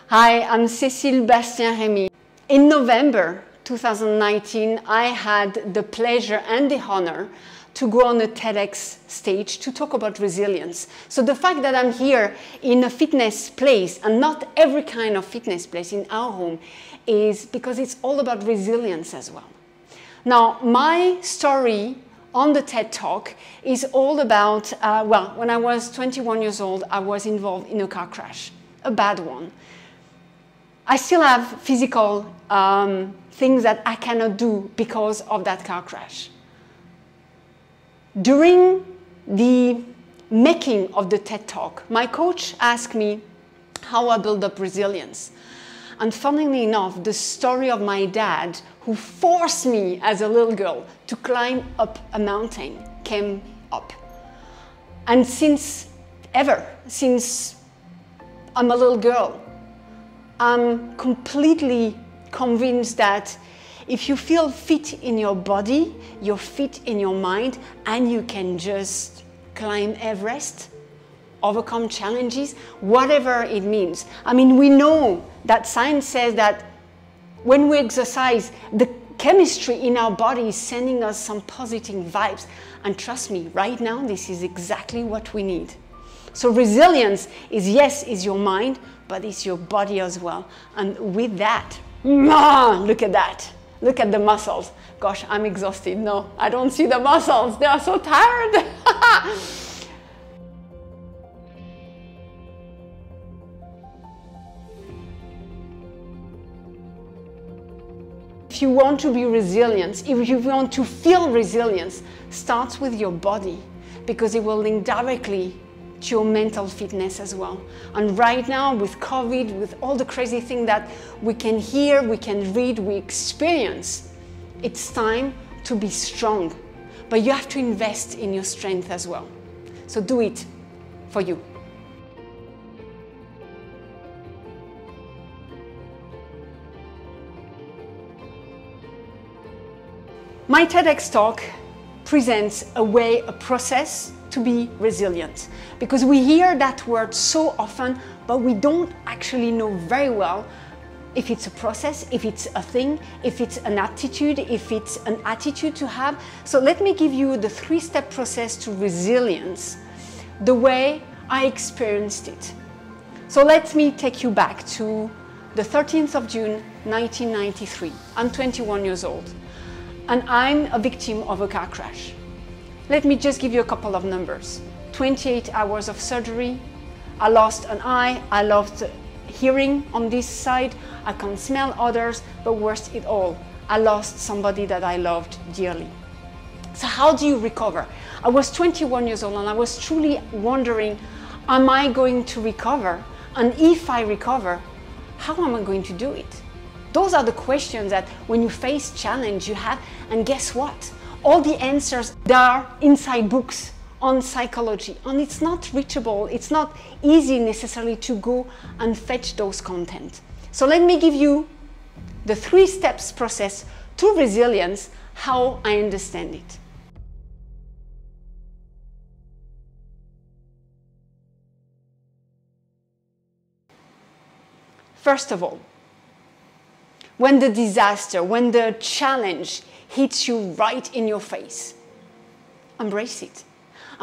Hi, I'm Cécile Bastien Remy. In November 2019, I had the pleasure and the honor to go on a TEDx stage to talk about resilience. So the fact that I'm here in a fitness place, and not every kind of fitness place in AURUM, is because it's all about resilience as well. Now, my story on the TED Talk is all about, when I was 21 years old, I was involved in a car crash, a bad one. I still have physical things that I cannot do because of that car crash. During the making of the TED Talk, my coach asked me how I build up resilience. And funnily enough, the story of my dad, who forced me as a little girl to climb up a mountain, came up. And since I'm a little girl, I'm completely convinced that if you feel fit in your body, you're fit in your mind, and you can just climb Everest, overcome challenges, whatever it means. I mean, we know that science says that when we exercise, the chemistry in our body is sending us some positive vibes. And trust me, right now, this is exactly what we need. So resilience is, yes, is your mind, but it's your body as well. And with that, look at that. Look at the muscles. Gosh, I'm exhausted. No, I don't see the muscles. They are so tired. If you want to be resilient, if you want to feel resilience, start with your body, because it will link directly to your mental fitness as well. And right now, with COVID, with all the crazy things that we can hear, we can read, we experience, it's time to be strong. But you have to invest in your strength as well. So do it for you. My TEDx talk presents a process to be resilient, because we hear that word so often, but we don't actually know very well if it's a process, if it's a thing, if it's an attitude, if it's an attitude to have. So let me give you the 3-step process to resilience, the way I experienced it. So let me take you back to the 13th of June, 1993. I'm 21 years old, and I'm a victim of a car crash. Let me just give you a couple of numbers. 28 hours of surgery. I lost an eye. I lost hearing on this side. I can't smell others, but worst of all, I lost somebody that I loved dearly. So how do you recover? I was 21 years old and I was truly wondering, am I going to recover? And if I recover, how am I going to do it? Those are the questions that when you face challenge you have, and guess what? All the answers, they are inside books on psychology, and it's not reachable, it's not easy necessarily to go and fetch those content. So let me give you the 3 steps process to resilience, how I understand it. First of all, when the disaster, when the challenge hits you right in your face, embrace it.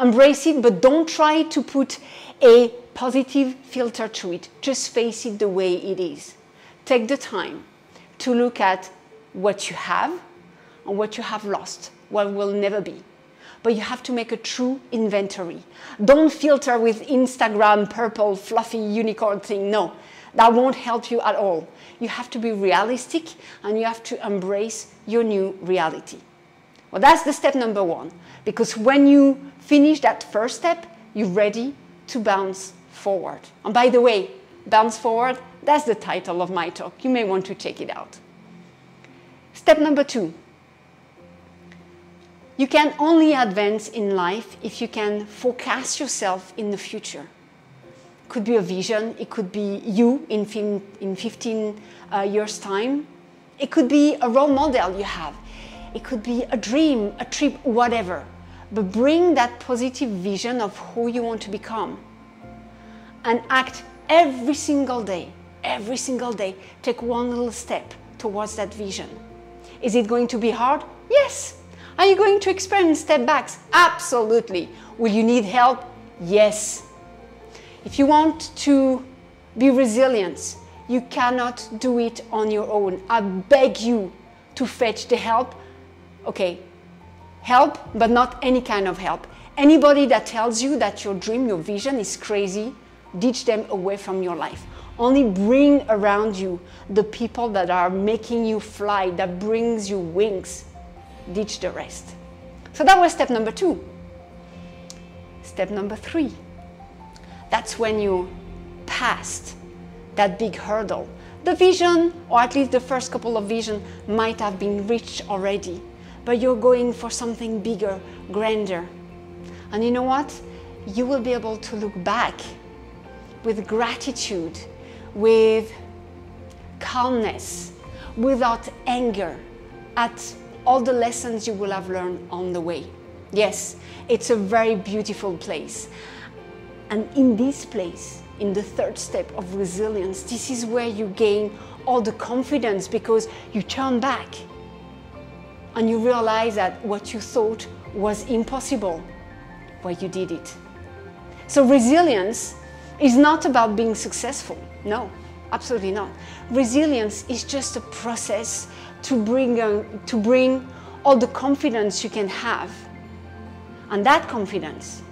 Embrace it, but don't try to put a positive filter to it. Just face it the way it is. Take the time to look at what you have and what you have lost, what will never be. But you have to make a true inventory. Don't filter with Instagram purple fluffy unicorn thing. No, that won't help you at all. You have to be realistic, and you have to embrace your new reality. Well, that's the step number 1, because when you finish that first step, you're ready to bounce forward. And by the way, bounce forward, that's the title of my talk. You may want to check it out. Step number 2. You can only advance in life if you can forecast yourself in the future. It could be a vision, it could be you in 15 years' time. It could be a role model you have. It could be a dream, a trip, whatever. But bring that positive vision of who you want to become and act every single day every single day, take one little step towards that vision. Is it going to be hard? Yes. Are you going to experience step backs? Absolutely. Will you need help? Yes. If you want to be resilient, you cannot do it on your own. I beg you to fetch the help. Okay, help, but not any kind of help. Anybody that tells you that your dream, your vision is crazy, ditch them away from your life. Only bring around you the people that are making you fly, that brings you wings. Ditch the rest. So that was step number 2. Step number 3. That's when you passed that big hurdle. The vision, or at least the first couple of visions, might have been reached already, but you're going for something bigger, grander. And you know what? You will be able to look back with gratitude, with calmness, without anger, at all the lessons you will have learned on the way. Yes, it's a very beautiful place. And in this place, in the 3rd step of resilience, this is where you gain all the confidence, because you turn back and you realize that what you thought was impossible, well, you did it. So resilience is not about being successful. No, absolutely not. Resilience is just a process to bring all the confidence you can have. And that confidence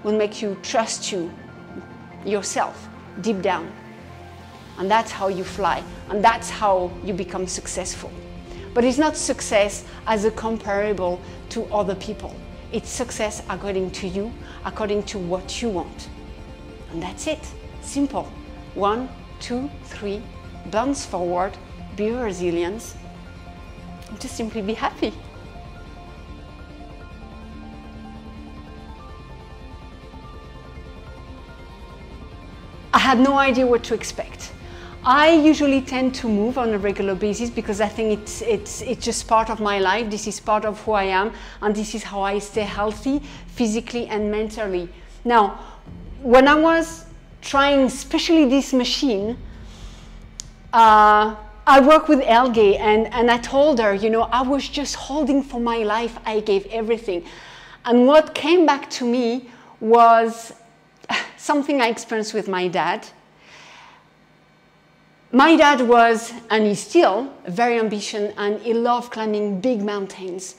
will make you trust yourself deep down. And that's how you fly. And that's how you become successful. But it's not success as a comparable to other people. It's success according to you, according to what you want. And that's it. Simple. 1, 2, 3, bounce forward, be resilient, and just simply be happy. I had no idea what to expect. I usually tend to move on a regular basis because I think it's just part of my life. This is part of who I am, and this is how I stay healthy physically and mentally. Now, when I was trying especially this machine, I work with Elge, and I told her, you know, I was just holding for my life. I gave everything. And what came back to me was something I experienced with my dad. My dad was, and he's still, very ambitious, and he loved climbing big mountains.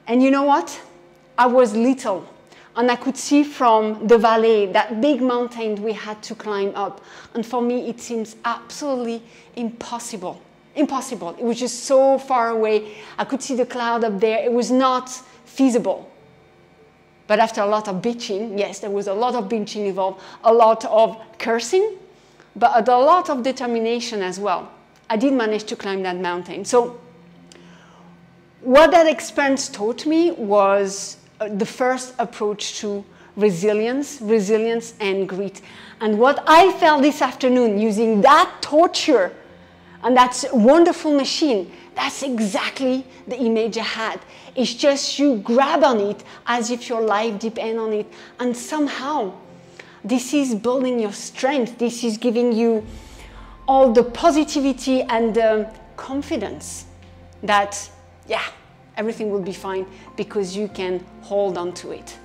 And you know what? I was little, and I could see from the valley that big mountain we had to climb up. And for me, it seems absolutely impossible. Impossible. It was just so far away. I could see the cloud up there. It was not feasible. But after a lot of bitching, yes, there was a lot of bitching involved, a lot of cursing, but a lot of determination as well. I did manage to climb that mountain. So what that experience taught me was the first approach to resilience and grit. And what I felt this afternoon using that torture and that wonderful machine, that's exactly the image I had. It's just you grab on it as if your life depends on it, and somehow this is building your strength. This is giving you all the positivity and the confidence that, yeah, everything will be fine because you can hold on to it.